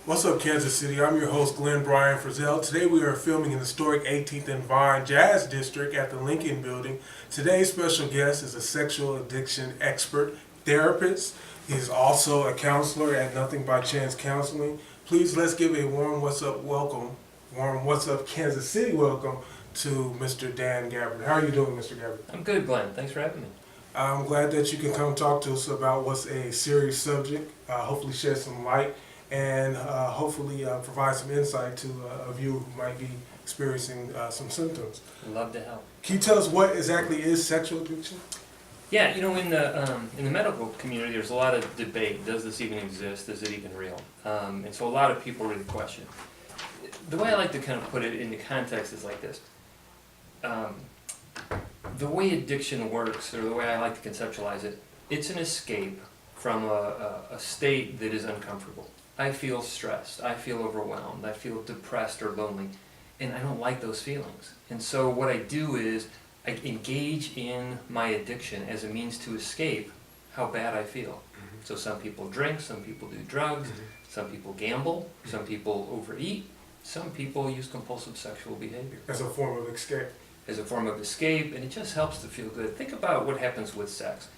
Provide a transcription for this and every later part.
What's up, Kansas City? I'm your host, Glenn Bryan Frizzell. Today we are filming in the historic 18th and Vine Jazz District at the Lincoln Building. Today's special guest is a sexual addiction expert therapist. He is also a counselor at Nothing by Chance Counseling. Please let's give a warm what's up Kansas City welcome to Mr. Dan Gabbart. How are you doing, Mr. Gabbart? I'm good, Glenn. Thanks for having me. I'm glad that you can come talk to us about what's a serious subject, hopefully shed some light, and hopefully provide some insight to a viewer who might be experiencing some symptoms. Love to help. Can you tell us what exactly is sexual addiction? Yeah, you know, in the medical community, there's a lot of debate. Does this even exist? Is it even real? And so a lot of people really question. The way I like to kind of put it into context is like this. The way addiction works, or the way I like to conceptualize it, it's an escape from a state that is uncomfortable. I feel stressed, I feel overwhelmed, I feel depressed or lonely, and I don't like those feelings. And so what I do is I engage in my addiction as a means to escape how bad I feel. Mm-hmm. So some people drink, some people do drugs, mm-hmm. some people gamble, mm-hmm. some people overeat, some people use compulsive sexual behavior. As a form of escape. As a form of escape, and it just helps to feel good. Think about what happens with sex.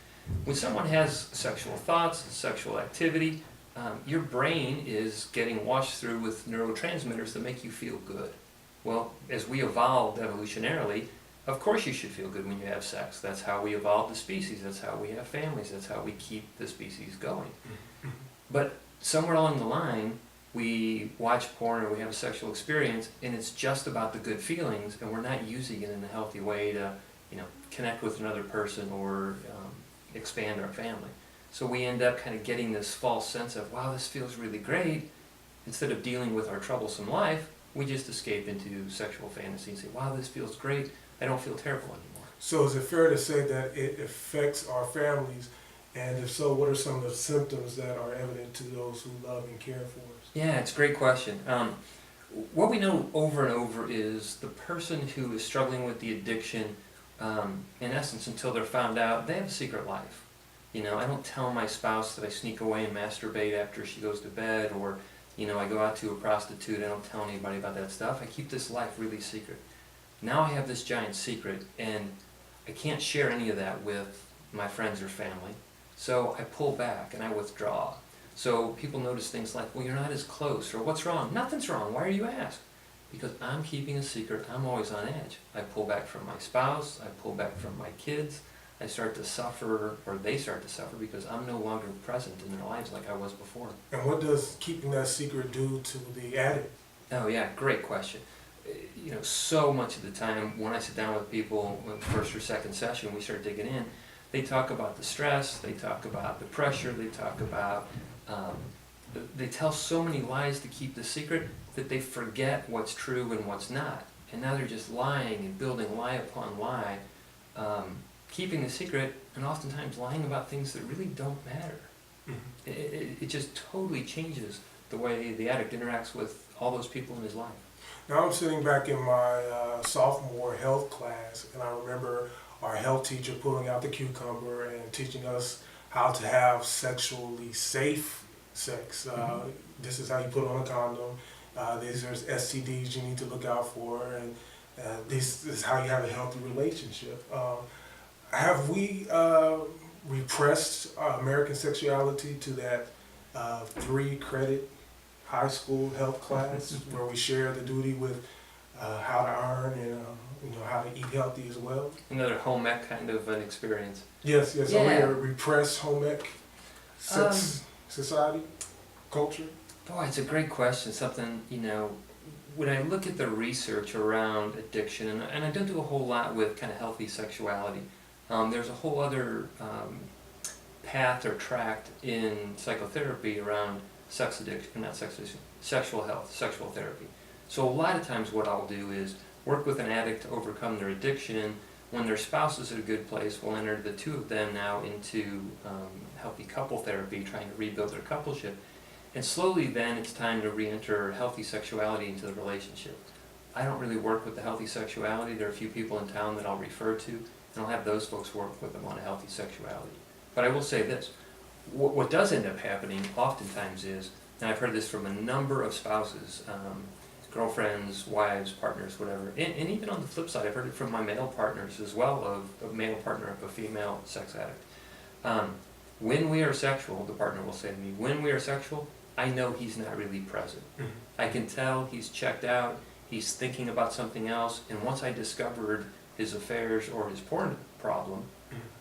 When someone has sexual thoughts, sexual activity, your brain is getting washed through with neurotransmitters that make you feel good. Well, as we evolved evolutionarily, of course you should feel good when you have sex. That's how we evolved the species. That's how we have families. That's how we keep the species going. But somewhere along the line, we watch porn or we have a sexual experience, and it's just about the good feelings, and we're not using it in a healthy way to, connect with another person or expand our family. So we end up kind of getting this false sense of, wow, this feels really great. Instead of dealing with our troublesome life, we just escape into sexual fantasy and say, wow, this feels great. I don't feel terrible anymore. So is it fair to say that it affects our families? And if so, what are some of the symptoms that are evident to those who love and care for us? Yeah, it's a great question. What we know over and over is the person who is struggling with the addiction, in essence, until they're found out, they have a secret life. I don't tell my spouse that I sneak away and masturbate after she goes to bed, or, I go out to a prostitute. I don't tell anybody about that stuff. I keep this life really secret. Now I have this giant secret, and I can't share any of that with my friends or family. So I pull back and I withdraw. So people notice things like, well, you're not as close, or what's wrong? Nothing's wrong. Why are you asked? Because I'm keeping a secret. I'm always on edge. I pull back from my spouse. I pull back from my kids. I start to suffer, or they start to suffer, because I'm no longer present in their lives like I was before. And what does keeping that secret do to the addict? Oh yeah, great question. So much of the time when I sit down with people, in the first or second session, we start digging in, they talk about the stress, they talk about the pressure, they talk about, they tell so many lies to keep the secret that they forget what's true and what's not. And now they're just lying and building lie upon lie, keeping the secret, and oftentimes lying about things that really don't matter. Mm-hmm. It just totally changes the way the addict interacts with all those people in his life. Now I'm sitting back in my sophomore health class, and I remember our health teacher pulling out the cucumber and teaching us how to have sexually safe sex. Mm-hmm. This is how you put on a condom. These are STDs you need to look out for, and this is how you have a healthy relationship. Have we repressed American sexuality to that 3-credit high school health class where we share the duty with how to earn and how to eat healthy as well? Another home ec kind of an experience. Yes. Yeah. So we're a repressed home ec society, culture? Boy, it's a great question. Something, when I look at the research around addiction, and I don't do a whole lot with kind of healthy sexuality, there's a whole other path or tract in psychotherapy around sexual health, sexual therapy. So a lot of times what I'll do is work with an addict to overcome their addiction. When their spouse is at a good place, we'll enter the two of them now into healthy couple therapy, trying to rebuild their coupleship. And slowly then it's time to re-enter healthy sexuality into the relationship. I don't really work with the healthy sexuality. There are a few people in town that I'll refer to. and I'll have those folks work with them on a healthy sexuality. But I will say this, what does end up happening oftentimes is, and I've heard this from a number of spouses, girlfriends, wives, partners, whatever, and even on the flip side, I've heard it from my male partners as well, of a male partner of a female sex addict. When we are sexual, the partner will say to me, when we are sexual, I know he's not really present. Mhm. I can tell he's checked out, he's thinking about something else, and once I discovered his affairs or his porn problem,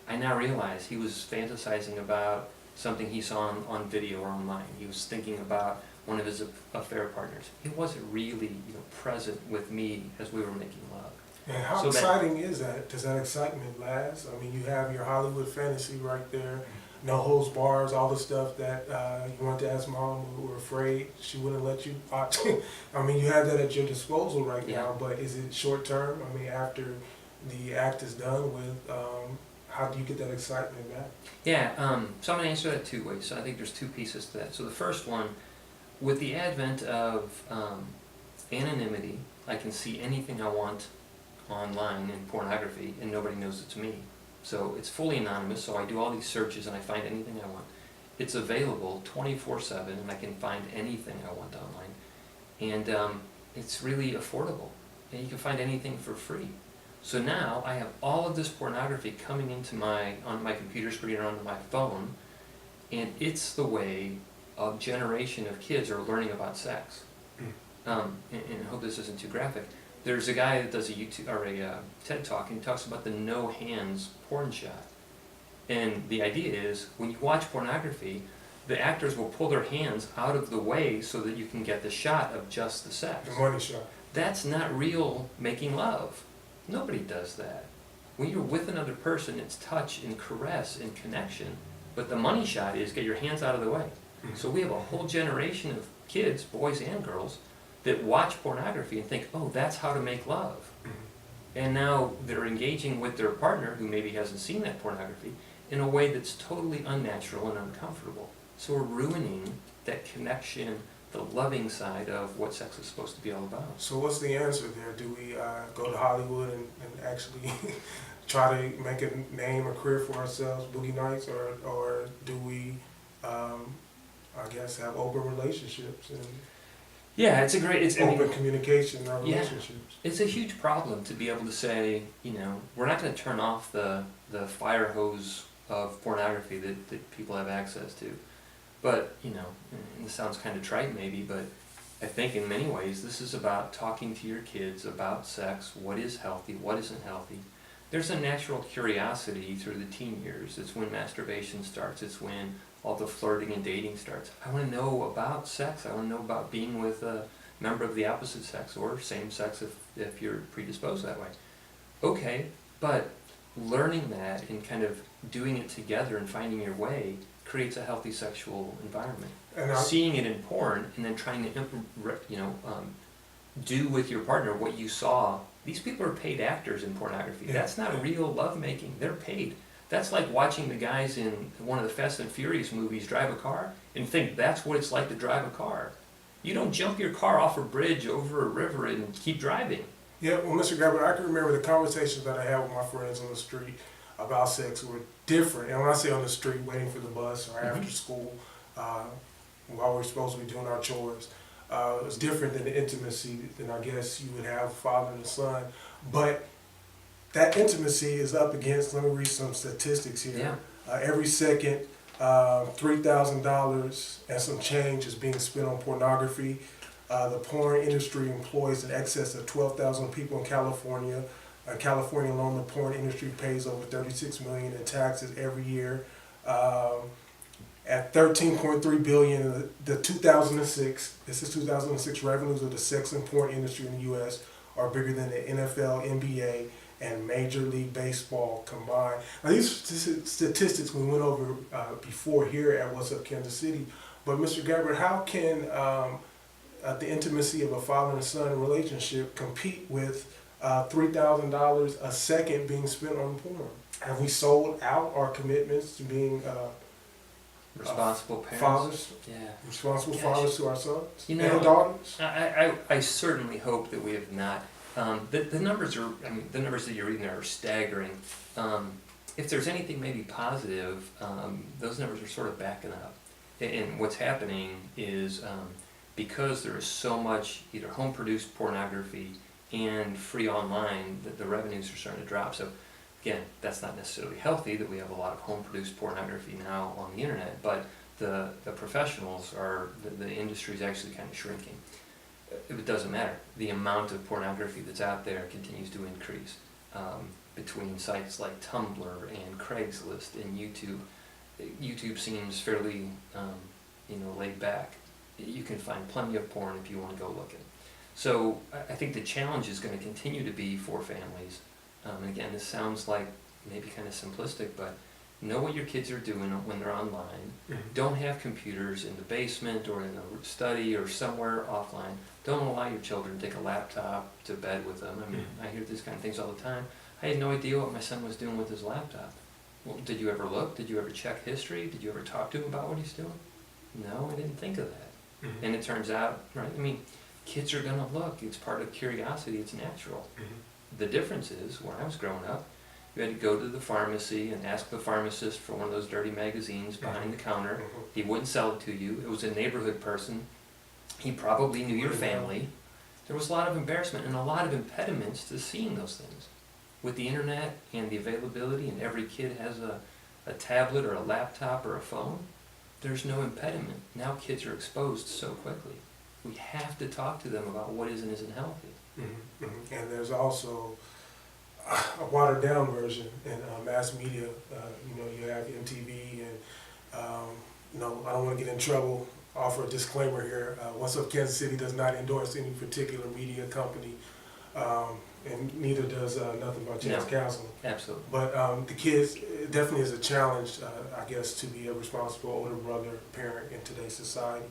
I now realize he was fantasizing about something he saw on video or online. He was thinking about one of his affair partners. He wasn't really, present with me as we were making love. And how So that- exciting is that? Does that excitement last? I mean, you have your Hollywood fantasy right there, no holds bars, all the stuff that you wanted to ask mom, who were afraid she wouldn't let you watch. I mean, you have that at your disposal right now, but is it short term? I mean, after the act is done with, how do you get that excitement back? Yeah, so I'm going to answer that two ways. So I think there's two pieces to that. So the first one, with the advent of anonymity, I can see anything I want online in pornography and nobody knows it's me. So it's fully anonymous, so I do all these searches and I find anything I want. It's available 24/7 and I can find anything I want online. And it's really affordable. And you can find anything for free. So now I have all of this pornography coming into on my computer screen or on my phone, and it's the way a generation of kids are learning about sex. And I hope this isn't too graphic. There's a guy that does a YouTube or a TED Talk, and he talks about the no hands porn shot. And the idea is when you watch pornography, the actors will pull their hands out of the way so that you can get the shot of just the sex. The money shot. That's not real making love. Nobody does that. When you're with another person, it's touch and caress and connection. But the money shot is get your hands out of the way. So we have a whole generation of kids, boys and girls, that watch pornography and think, oh, that's how to make love. And now they're engaging with their partner, who maybe hasn't seen that pornography, in a way that's totally unnatural and uncomfortable. So we're ruining that connection, the loving side of what sex is supposed to be all about. So what's the answer there? Do we go to Hollywood and actually try to make a name or career for ourselves, boogie nights, or do we, I guess, have open relationships and Yeah, it's a great, open communication in our Yeah. relationships? It's a huge problem to be able to say, we're not going to turn off the fire hose of pornography that people have access to. But, and this sounds kind of trite maybe, but I think in many ways this is about talking to your kids about sex, what is healthy, what isn't healthy. There's a natural curiosity through the teen years. It's when masturbation starts. It's when all the flirting and dating starts. I want to know about sex. I want to know about being with a member of the opposite sex or same sex if you're predisposed that way. Okay, but learning that and kind of doing it together and finding your way creates a healthy sexual environment. And Seeing it in porn and then trying to do with your partner what you saw. These people are paid actors in pornography. Yeah. That's not real lovemaking. They're paid. That's like watching the guys in one of the Fast and Furious movies drive a car and think that's what it's like to drive a car. You don't jump your car off a bridge over a river and keep driving. Yeah, well, Mr. Gabbart, I can remember the conversations that I had with my friends on the street about sex were different. And when I say on the street, waiting for the bus or after school, while we're supposed to be doing our chores, it was different than the intimacy than I guess you would have father and son. But that intimacy is up against, let me read some statistics here. Yeah. Every second, $3,000 and some change is being spent on pornography. The porn industry employs in excess of 12,000 people in California. California alone, the porn industry pays over $36 million in taxes every year. At $13.3 billion, the 2006 revenues of the sex and porn industry in the U.S. are bigger than the NFL, NBA, and Major League Baseball combined. Now, these statistics we went over before here at What's Up Kansas City. But Mr. Gabbart, how can the intimacy of a father and son relationship compete with $3,000 a second being spent on porn? Have we sold out our commitments to being Responsible parents. fathers, Yeah. responsible fathers to our sons You know, and daughters? I certainly hope that we have not. The numbers are, I mean, the numbers that you're reading are staggering. If there's anything maybe positive, those numbers are sort of backing up. And what's happening is because there is so much either home-produced pornography and free online, that the revenues are starting to drop. So again, that's not necessarily healthy that we have a lot of home-produced pornography now on the internet, but the professionals are, the industry is actually kind of shrinking. It doesn't matter. The amount of pornography that's out there continues to increase. Between sites like Tumblr and Craigslist and YouTube, YouTube seems fairly, laid back. You can find plenty of porn if you want to go looking. So I think the challenge is going to continue to be for families. And again, this sounds like maybe kind of simplistic, but know what your kids are doing when they're online. Mhm. Don't have computers in the basement or in the study or somewhere offline. Don't allow your children to take a laptop to bed with them. I mean, I hear these kind of things all the time. I had no idea what my son was doing with his laptop. Well, did you ever look? Did you ever check history? Did you ever talk to him about what he's doing? No, I didn't think of that. Mhm. And it turns out, right, I mean, kids are gonna look. It's part of curiosity. It's natural. Mhm. The difference is, when I was growing up, you had to go to the pharmacy and ask the pharmacist for one of those dirty magazines behind the counter. Mhm. He wouldn't sell it to you. It was a neighborhood person. He probably knew your family. There was a lot of embarrassment and a lot of impediments to seeing those things. With the internet and the availability, and every kid has a tablet or a laptop or a phone, there's no impediment. Now kids are exposed so quickly. We have to talk to them about what is and isn't healthy. Mhm. Mhm. And there's also a watered down version in mass media. You have MTV and, I don't want to get in trouble, offer a disclaimer here. What's Up Kansas City does not endorse any particular media company, and neither does Nothing But Chance No. Counseling. Absolutely. But the kids, it definitely is a challenge, I guess, to be a responsible older brother, parent in today's society.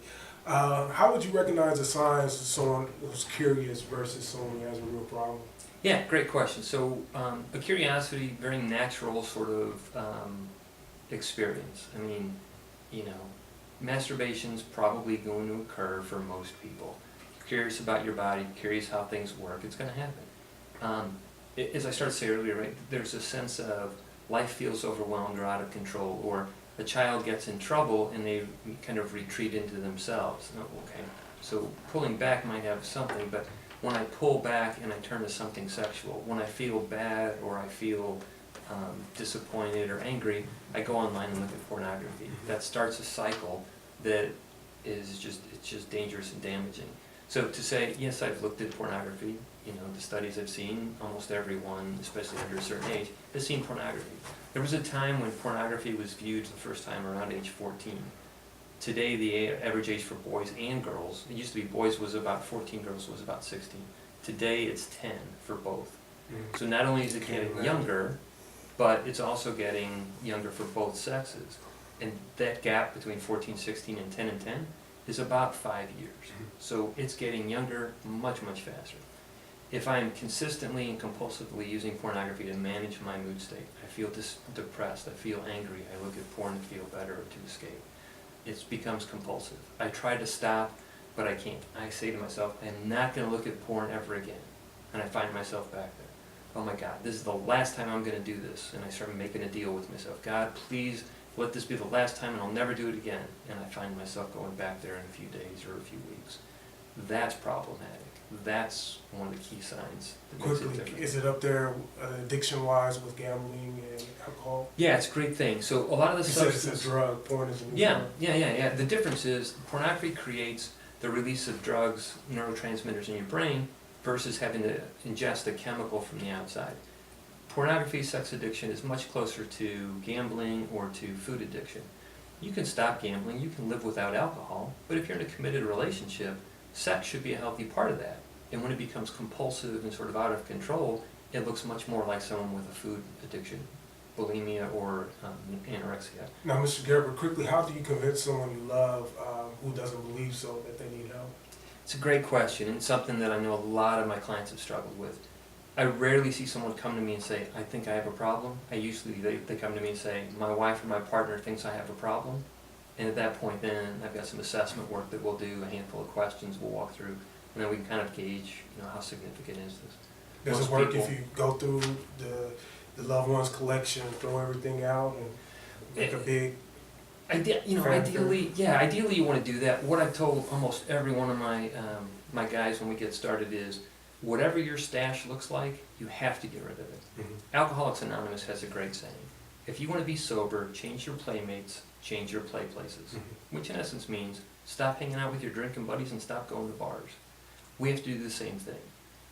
How would you recognize the signs of someone who's curious versus someone who has a real problem? Yeah, great question. So, a curiosity, very natural sort of experience. I mean, masturbation's probably going to occur for most people. You're curious about your body, curious how things work, it's going to happen. As I started to say earlier, right, there's a sense of life feels overwhelmed or out of control, or a child gets in trouble and they kind of retreat into themselves. Oh, okay, so pulling back might have something, but when I pull back and I turn to something sexual, when I feel bad or I feel disappointed or angry, I go online and look at pornography. That starts a cycle that is just dangerous and damaging. So to say, yes, I've looked at pornography, the studies I've seen, almost everyone, especially under a certain age, has seen pornography. There was a time when pornography was viewed the first time around age 14. Today, the average age for boys and girls, it used to be boys was about 14, girls was about 16. Today, it's 10 for both. So not only is it getting younger, but it's also getting younger for both sexes. And that gap between 14, 16, and 10 and 10 is about 5 years. So it's getting younger much, much faster. If I'm consistently and compulsively using pornography to manage my mood state, I feel depressed, I feel angry, I look at porn to feel better or to escape. It becomes compulsive. I try to stop, but I can't. I say to myself, I'm not going to look at porn ever again. And I find myself back there. Oh my God, this is the last time I'm going to do this. And I start making a deal with myself. God, please let this be the last time and I'll never do it again. And I find myself going back there in a few days or a few weeks. That's problematic. That's one of the key signs that makes it Quickly, different. is it up there addiction-wise with gambling and alcohol? Yeah, it's a great thing. So a lot of the You said substances... it's a drug, porn is a new Yeah, drug. yeah. The difference is pornography creates the release of drugs, neurotransmitters in your brain, versus having to ingest a chemical from the outside. Pornography, sex addiction is much closer to gambling or to food addiction. You can stop gambling, you can live without alcohol, but if you're in a committed relationship, sex should be a healthy part of that. And when it becomes compulsive and sort of out of control, it looks much more like someone with a food addiction, bulimia or anorexia. Now, Mr. Gabbart, quickly, how do you convince someone you love who doesn't believe so that they need help? It's a great question, and something that I know a lot of my clients have struggled with. I rarely see someone come to me and say, I think I have a problem. They come to me and say, my wife or my partner thinks I have a problem. And at that point then, I've got some assessment work that we'll do, a handful of questions we'll walk through, and then we can kind of gauge, how significant is this. Does most it work people. if you go through the loved one's collection, throw everything out, and make a big? Ideally you want to do that. What I've told almost every one of my my guys when we get started is, whatever your stash looks like, you have to get rid of it. Mm-hmm. Alcoholics Anonymous has a great saying: if you want to be sober, change your playmates, change your play places. Mm-hmm. Which in essence means stop hanging out with your drinking buddies and stop going to bars. We have to do the same thing.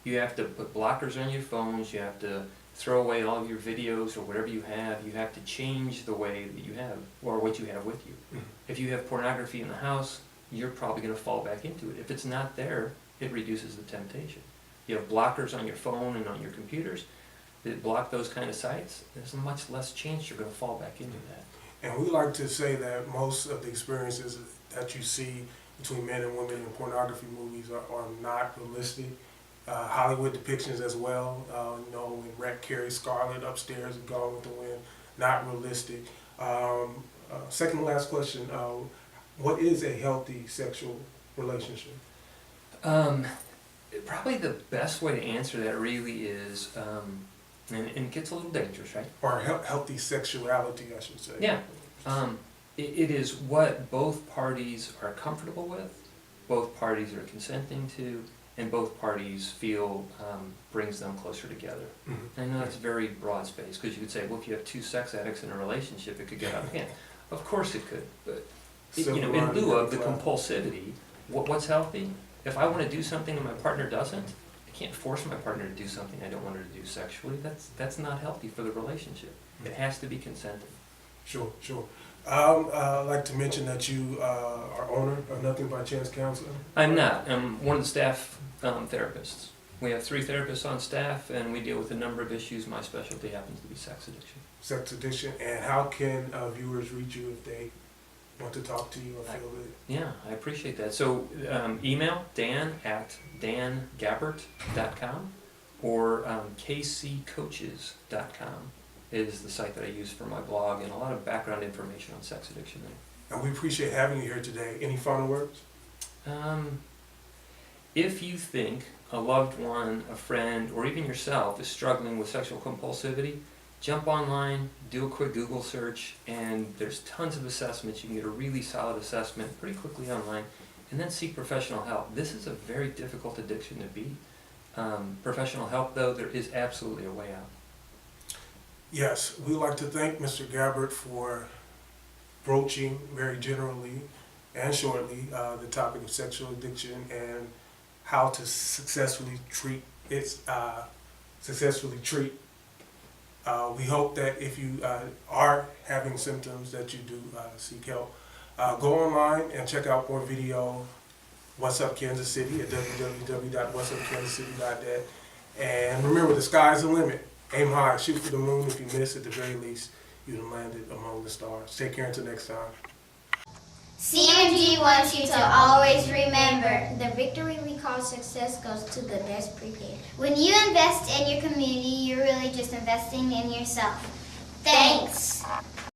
You have to put blockers on your phones, you have to throw away all of your videos or whatever you have. You have to change the way that you have, or what you have with you. Mhm. If you have pornography in the house, you're probably going to fall back into it. If it's not there, it reduces the temptation. You have blockers on your phone and on your computers that block those kind of sites, there's a much less chance you're going to fall back into that. And we like to say that most of the experiences that you see between men and women in pornography movies are not realistic. Hollywood depictions as well, when Rhett carries Scarlett upstairs and Gone with the Wind, not realistic. Second to last question, what is a healthy sexual relationship? Probably the best way to answer that really is, and it gets a little dangerous, right? Or healthy sexuality, I should say. Yeah. It is what both parties are comfortable with, both parties are consenting to, and both parties feel brings them closer together. Mm-hmm. I know that's a very broad space, because you could say, well, if you have two sex addicts in a relationship, it could get out of hand. Of course it could, but in lieu of the compulsivity, what's healthy? If I want to do something and my partner doesn't, I can't force my partner to do something I don't want her to do sexually. That's not healthy for the relationship. It has to be consented. Sure. I'd like to mention that you are owner of Nothing by Chance Counseling. I'm not. I'm one of the staff therapists. We have 3 therapists on staff, and we deal with a number of issues. My specialty happens to be sex addiction. Sex addiction, and how can viewers reach you if they want to talk to you or feel it? Yeah, I appreciate that. So email dan@dangabbart.com or kccoaches.com is the site that I use for my blog, and a lot of background information on sex addiction there. And we appreciate having you here today. Any final words? If you think a loved one, a friend, or even yourself is struggling with sexual compulsivity, jump online, do a quick Google search, and there's tons of assessments. You can get a really solid assessment pretty quickly online, and then seek professional help. This is a very difficult addiction to beat. Professional help, though, there is absolutely a way out. Yes, we'd like to thank Mr. Gabbart for broaching very generally and shortly the topic of sexual addiction and how to successfully treat it. We hope that if you are having symptoms that you do seek help. Go online and check out more video, What's Up Kansas City at www.whatsupkansascity.net. And remember, the sky's the limit. Aim high, shoot for the moon. If you miss, at the very least, you'd have landed among the stars. Take care until next time. CMG wants you to always remember, the victory we call success goes to the best prepared. When you invest in your community, you're really just investing in yourself. Thanks.